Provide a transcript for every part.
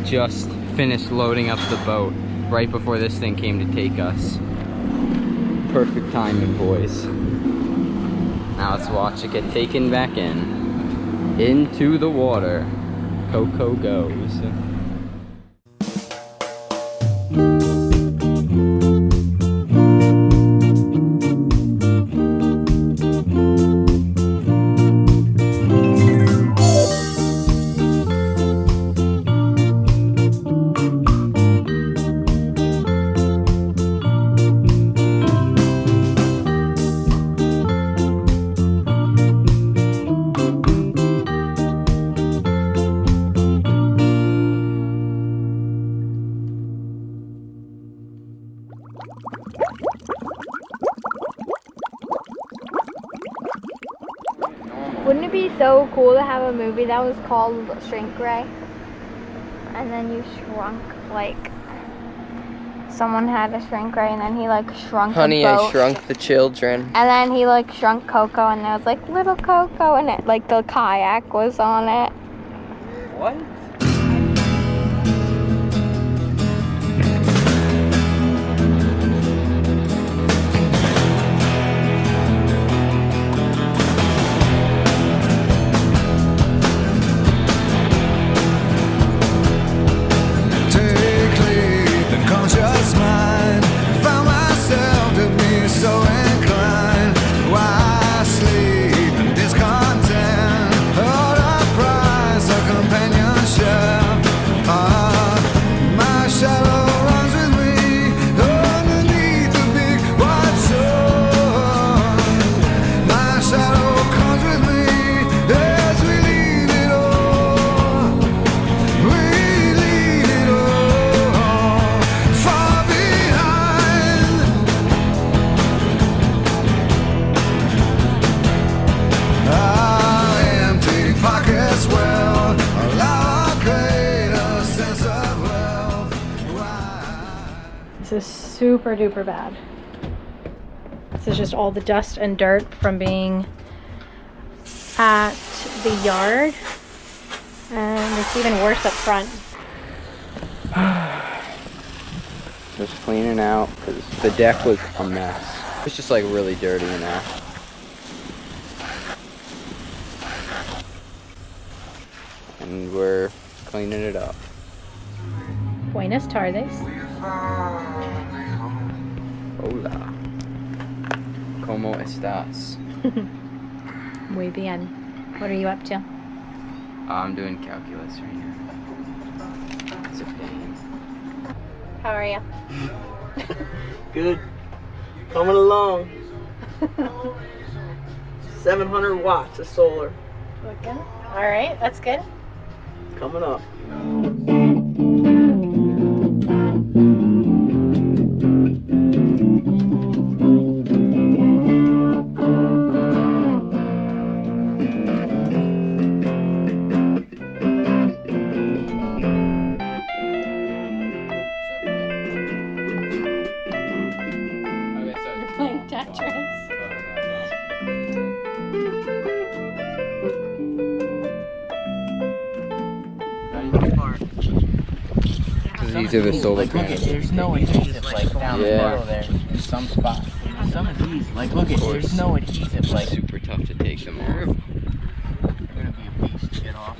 just finished loading up the boat right before this thing came to take us. Perfect timing, boys. Now let's watch it get taken back into the water. CoCo goes. Wouldn't it be so cool to have a movie that was called Shrink Ray? And then you shrunk, like, someone had a shrink ray and then he like shrunk Honey, a boat. I Shrunk the Children. And then he like shrunk CoCo and it was like little CoCo and it like the kayak was on it. What? This is super duper bad. This is just all the dust and dirt from being at the yard. And it's even worse up front. Just cleaning out because the deck was a mess. It's just like really dirty now. And we're cleaning it up. Buenas tardes. Hola. ¿Cómo estás? Muy bien. What are you up to? I'm doing calculus right now. It's a pain. How are you? Good. Coming along. 700 watts of solar. Looking. All right, that's good. Coming up. These are the solar Look at, there's no adhesive like down the middle there in some spots. Some of these, like look at, there's no adhesive like. Super tough to take them off. They're gonna be a beast to get off.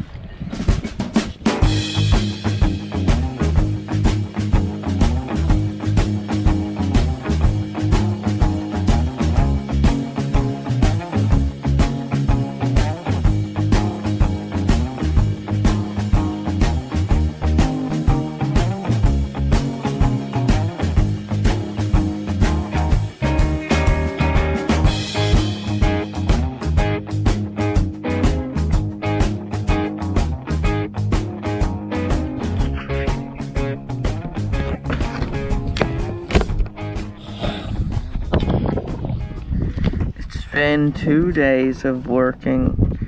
Been 2 days of working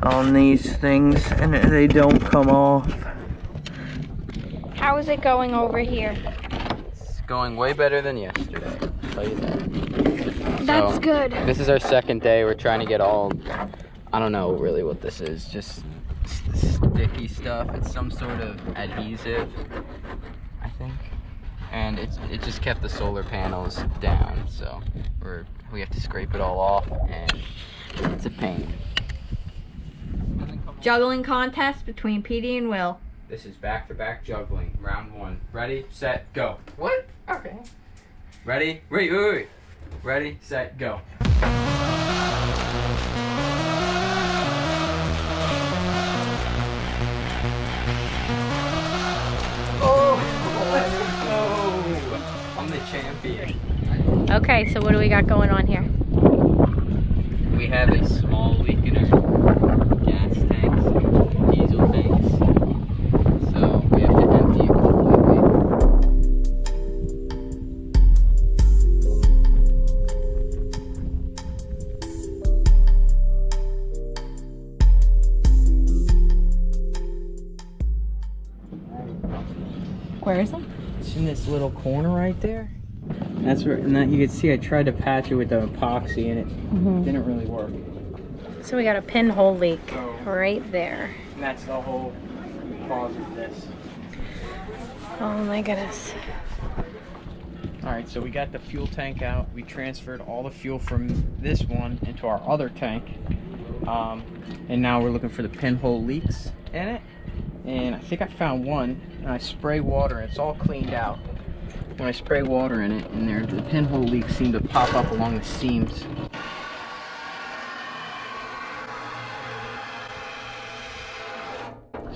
on these things and they don't come off. How is it going over here? It's going way better than yesterday, I'll tell you that. That's So, good. This is our second day. We're trying to get all, I don't know really what this is, just sticky stuff. It's some sort of adhesive, I think. And it just kept the solar panels down, so we have to scrape it all off, and it's a pain. Juggling contest between Petey and Will. This is back-to-back juggling. Round 1. Ready, set, go. What? Okay. Ready? Wait. Ready, set, go. Oh, let's go. I'm the champion. Okay, so what do we got going on here? We have a small leak in our gas tanks, diesel tanks. So we have to empty it completely. Where is it? It's in this little corner right there. That's where, and that you can see I tried to patch it with the epoxy and it didn't really work. So we got a pinhole leak Oh. right there. And that's the whole cause of this. Oh my goodness. Alright, so we got the fuel tank out. We transferred all the fuel from this one into our other tank. And now we're looking for the pinhole leaks in it. And I think I found one. And I spray water and it's all cleaned out. When I spray water in it, and the pinhole leaks seem to pop up along the seams.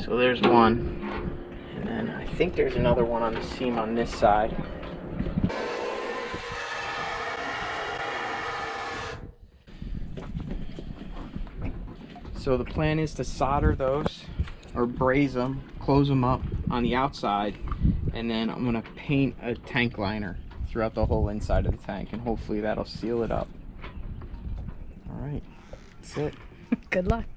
So there's one. And then I think there's another one on the seam on this side. So the plan is to solder those, or braze them, close them up on the outside, and then I'm gonna paint a tank liner throughout the whole inside of the tank, and hopefully that'll seal it up. All right, that's it. Good luck.